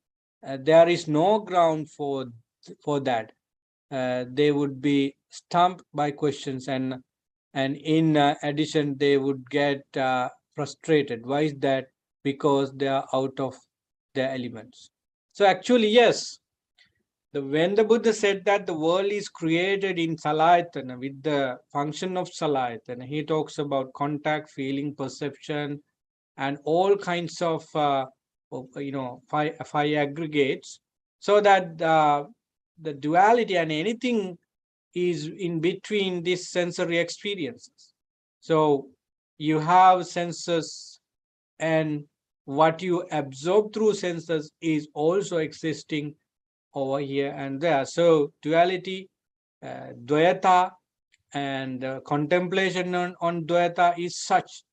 there is no ground for that. They would be stumped by questions, and in addition, they would get frustrated. Why is that? Because they are out of their elements. So actually, yes, when the Buddha said that the world is created in salayatana with the function of salayatana, he talks about contact, feeling, perception, and all kinds of five aggregates, so that the duality and anything is in between these sensory experiences. So you have senses, and what you absorb through senses is also existing over here and there. So duality, dvayata, and contemplation on dvayata is such,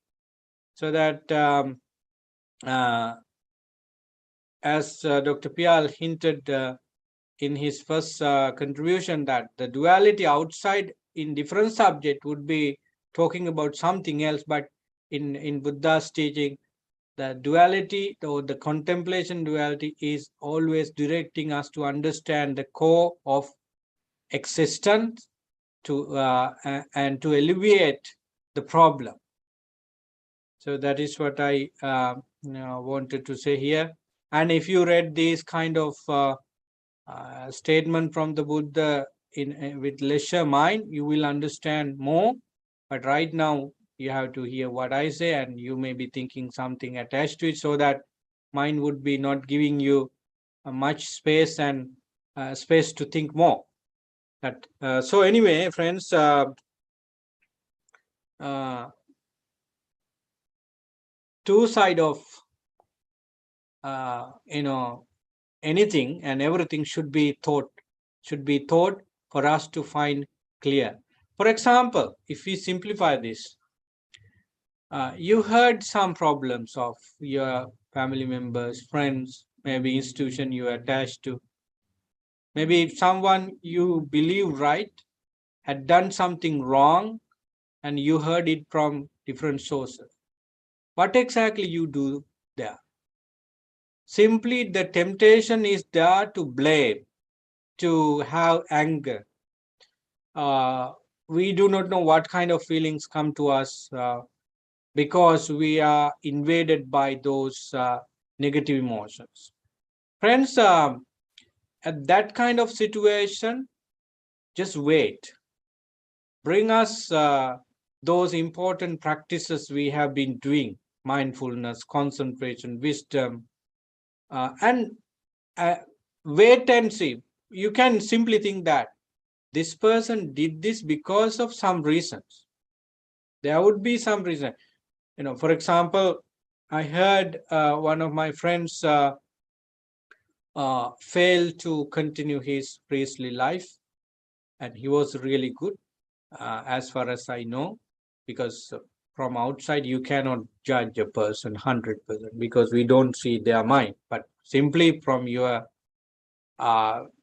so that uh, as Dr. Pial hinted in his first contribution, that the duality outside in different subject would be talking about something else, but in Buddha's teaching, the duality or the contemplation duality is always directing us to understand the core of existence, and to alleviate the problem. So that is what I wanted to say here. And if you read these kind of statement from the Buddha with leisure mind, you will understand more. But right now, you have to hear what I say, and you may be thinking something attached to it, so that mind would be not giving you much space and space to think more. So anyway, friends, two side of anything and everything should be thought for us to find clear. For example, if we simplify this, you heard some problems of your family members, friends, maybe institution you are attached to, maybe someone you believe right had done something wrong and you heard it from different sources. What exactly you do there? Simply the temptation is there to blame, to have anger. We do not know what kind of feelings come to us because we are invaded by those negative emotions. Friends, at that kind of situation, just wait. Bring us those important practices we have been doing: mindfulness, concentration, wisdom, and wait and see. You can simply think that this person did this because of some reasons. There would be some reason. For example, I heard one of my friends failed to continue his priestly life, and he was really good, as far as I know, because from outside you cannot judge a person 100% because we don't see their mind, but simply from your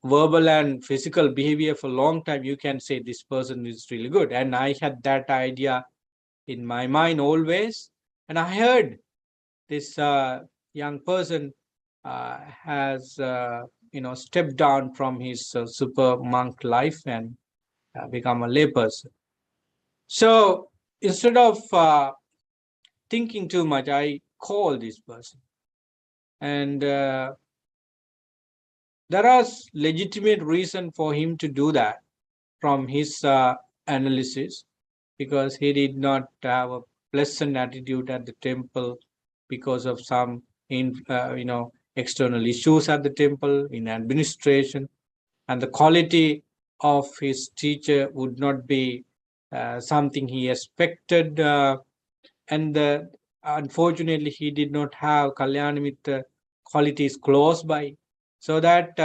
verbal and physical behavior for a long time, you can say this person is really good. And I had that idea in my mind always. And I heard this young person has, stepped down from his super monk life and become a layperson. So instead of thinking too much, I call this person. And there is legitimate reason for him to do that from his analysis, because he did not have a pleasant attitude at the temple because of some external issues at the temple in administration, and the quality of his teacher would not be something he expected, and unfortunately he did not have kalyan with qualities close by, so that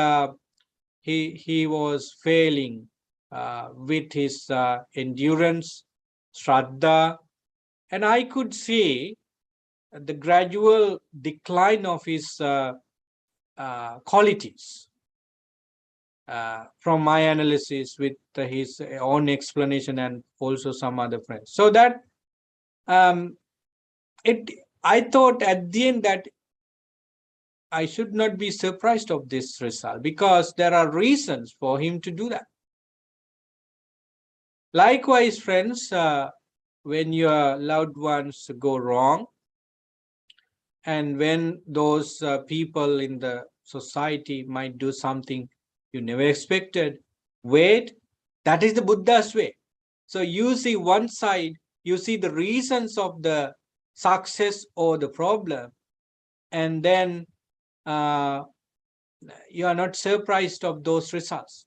he was failing with his endurance, shraddha, and I could see the gradual decline of his qualities from my analysis with his own explanation and also some other friends. So that um, it, I thought at the end that I should not be surprised of this result because there are reasons for him to do that. Likewise, friends, when your loved ones go wrong, and when those people in the society might do something you never expected, wait, that is the Buddha's way. So you see one side, you see the reasons of the success or the problem, and then you are not surprised of those results.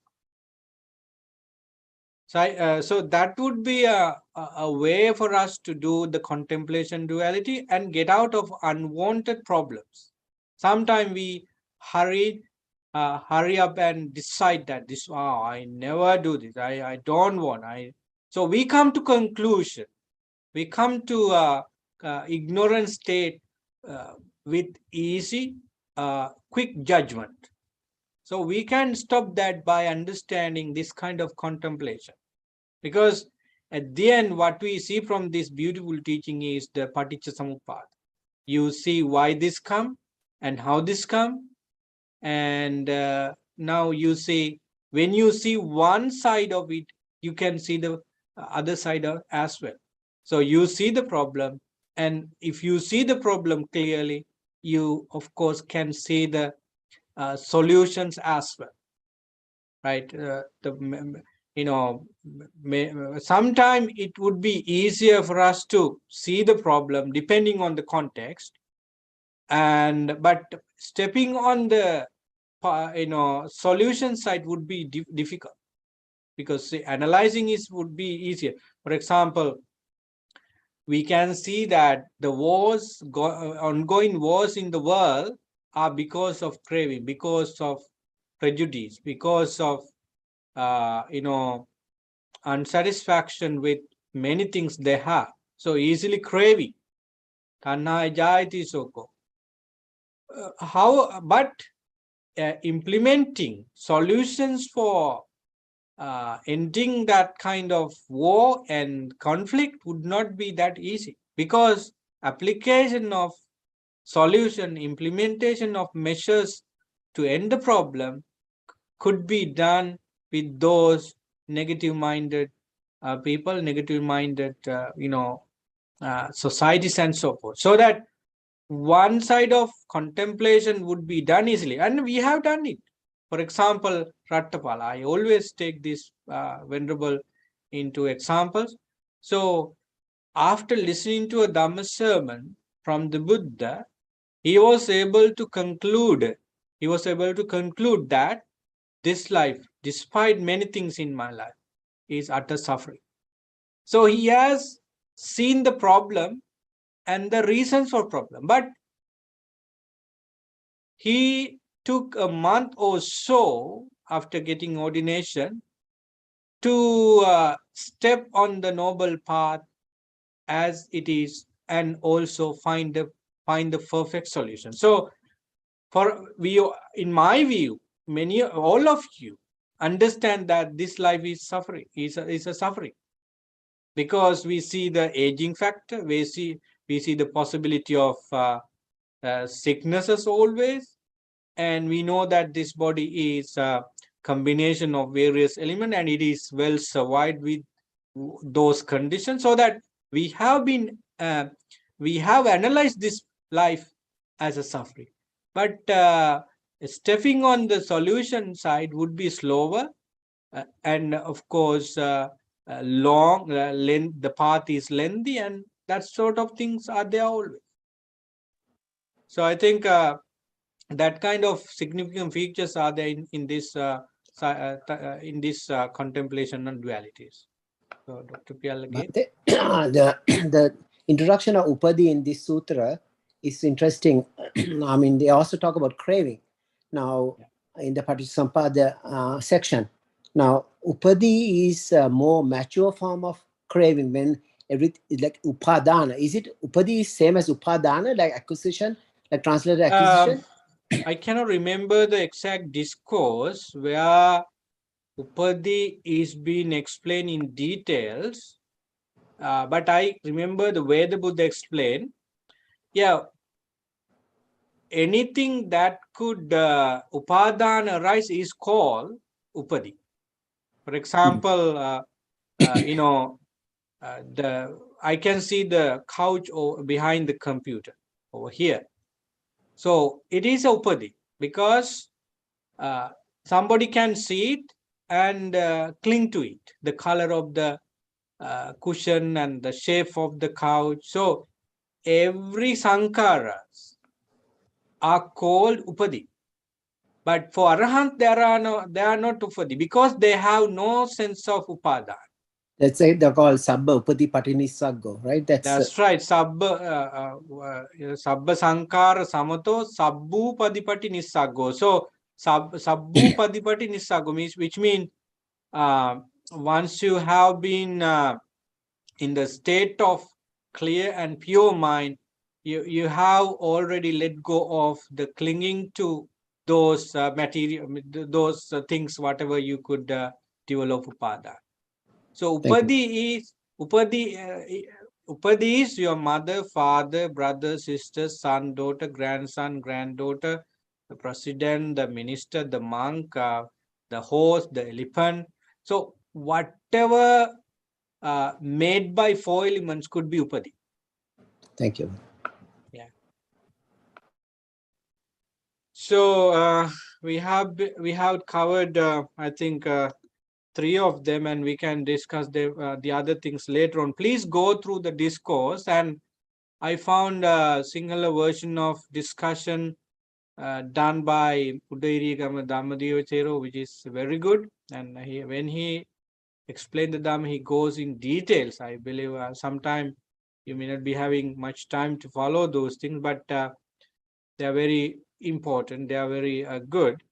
So that would be a way for us to do the contemplation duality and get out of unwanted problems. Sometimes we hurry up and decide that this, I never do this, I don't want. So we come to conclusion, we come to ignorant state with easy, quick judgment. So we can stop that by understanding this kind of contemplation. Because at the end, what we see from this beautiful teaching is the Paticca Samuppada. You see why this come and how this come. And now you see, when you see one side of it, you can see the other side as well. So you see the problem. And if you see the problem clearly, you, of course, can see the solutions as well. Right? Sometimes it would be easier for us to see the problem depending on the context, but stepping on the solution side would be difficult, because analyzing would be easier. For example, we can see that the ongoing wars in the world are because of craving, because of prejudice, because of unsatisfaction with many things they have. So easily craving. Tanha jayati soko. But implementing solutions for ending that kind of war and conflict would not be that easy, because application of solution, implementation of measures to end the problem could be done with those negative-minded people, negative-minded, societies and so forth. So that one side of contemplation would be done easily, and we have done it. For example, Rattapala, I always take this venerable into examples. So after listening to a Dhamma sermon from the Buddha, he was able to conclude that this life, despite many things in my life, is utter suffering. So he has seen the problem and the reasons for problem, but he took a month or so after getting ordination to step on the noble path as it is, and also find the perfect solution. So in my view, all of you understand that this life is suffering, is a suffering, because we see the aging factor, we see the possibility of sicknesses always, and we know that this body is a combination of various elements, and it is well survived with those conditions, so that we have analyzed this life as a suffering. But stepping on the solution side would be slower, and of course the path is lengthy, and that sort of things are there always. So I think that kind of significant features are there in this contemplation on dualities. So Dr. Pial again. The introduction of Upadi in this sutra is interesting. I mean, they also talk about craving. Now, in the Paticcasamuppada section, now Upadi is a more mature form of craving, when everything is like Upadana. Is it Upadi is same as Upadana, like acquisition, like translated acquisition? I cannot remember the exact discourse where Upadi is being explained in details, but I remember the way the Buddha explained. Yeah, anything that could upadana arise is called Upadi. For example, I can see the couch behind the computer over here. So it is a Upadi, because somebody can see it and cling to it, the color of the cushion and the shape of the couch. So every sankharas are called Upadi. But for Arahant, they are not Upadi, because they have no sense of Upadana. Let's say they're called Sabba Upadi Patinisaggo, right? That's right. Sabba Sankara Samato Sabbu Padipati Nisaggo. So Sabbu Padipati Nisaggo means, which means once you have been in the state of clear and pure mind, you have already let go of the clinging to those material, those things, whatever you could develop upada. So Upadi is your mother, father, brother, sister, son, daughter, grandson, granddaughter, the president, the minister, the monk, the horse, the elephant. So whatever made by 4 elements could be Upadi. Thank you. Yeah. So we have covered I think 3 of them, and we can discuss the other things later on. Please go through the discourse, and I found a singular version of discussion done by Udairigama Dhammadeva, which is very good. And when he explained the Dhamma, he goes in details. I believe sometime you may not be having much time to follow those things, but they are very important. They are very good.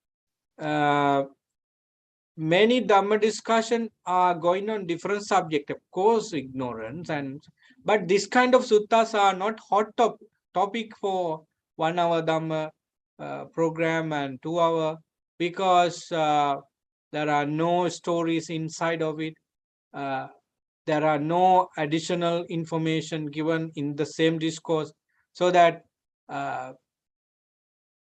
Many Dhamma discussion are going on different subject, of course, ignorance, but this kind of suttas are not hot topic for 1 hour Dhamma program and 2 hour, because there are no stories inside of it. There are no additional information given in the same discourse, so that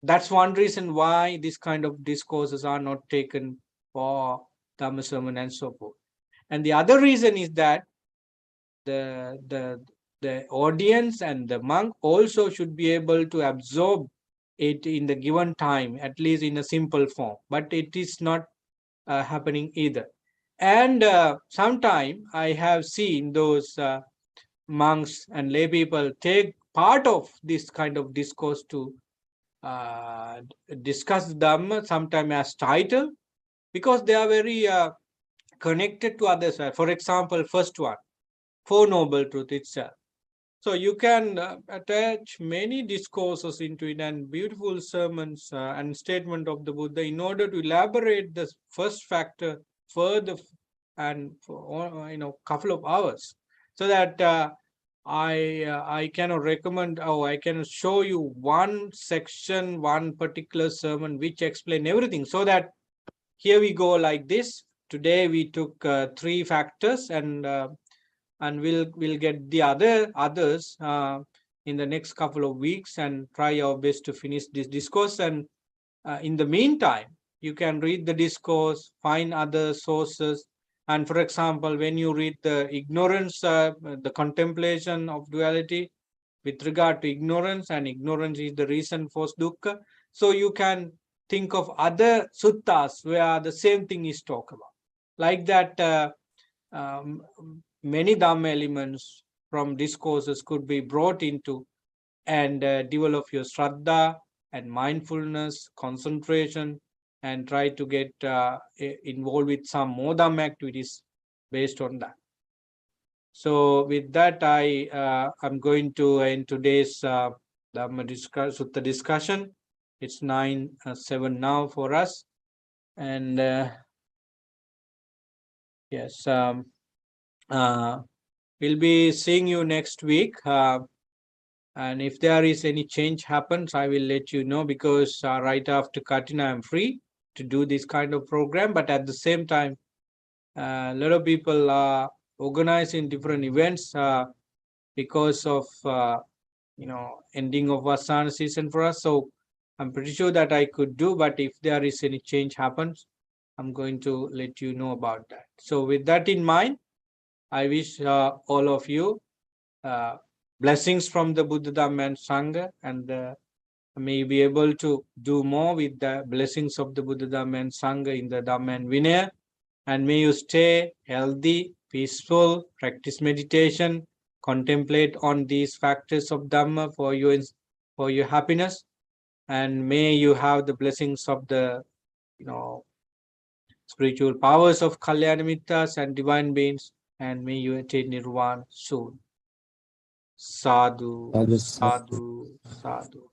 that's one reason why this kind of discourses are not taken for Dhamma sermon and so forth. And the other reason is that the audience and the monk also should be able to absorb it in the given time, at least in a simple form. But it is not happening either. And sometime I have seen those monks and lay people take part of this kind of discourse to discuss Dhamma, sometime as title, because they are very connected to others. For example, first one, Four Noble Truth itself. So you can attach many discourses into it and beautiful sermons and statement of the Buddha in order to elaborate the first factor further and for couple of hours, so that I cannot recommend, or I can show you one section, one particular sermon which explain everything. So that here we go like this. Today we took 3 factors, and we'll get the others in the next couple of weeks, and try our best to finish this discourse. And in the meantime, you can read the discourse, find other sources. And for example, when you read the ignorance, the contemplation of duality with regard to ignorance, and ignorance is the reason for dukkha, so you can think of other suttas where the same thing is talked about. Like that, um, many Dhamma elements from discourses could be brought into and develop your Shraddha and mindfulness, concentration, and try to get involved with some more Dhamma activities based on that. So with that, I'm going to end today's Dhamma Sutta discussion. It's 9:07 now for us. And yes, we'll be seeing you next week. And if there is any change happens, I will let you know, because right after Katina, I'm free to do this kind of program. But at the same time, a lot of people are organizing different events because of ending of Vasana season for us. So I'm pretty sure that I could do, but if there is any change happens, I'm going to let you know about that. So with that in mind, I wish all of you blessings from the Buddha, Dhamma, and Sangha, and may be able to do more with the blessings of the Buddha, Dhamma, and Sangha in the Dhamma and Vinaya. And may you stay healthy, peaceful, practice meditation, contemplate on these factors of Dhamma for your happiness, and may you have the blessings of the spiritual powers of Kalyanamitas and divine beings, and may you attain Nirvana soon. Sadhu, Sadhu, sadhu. sadhu, sadhu.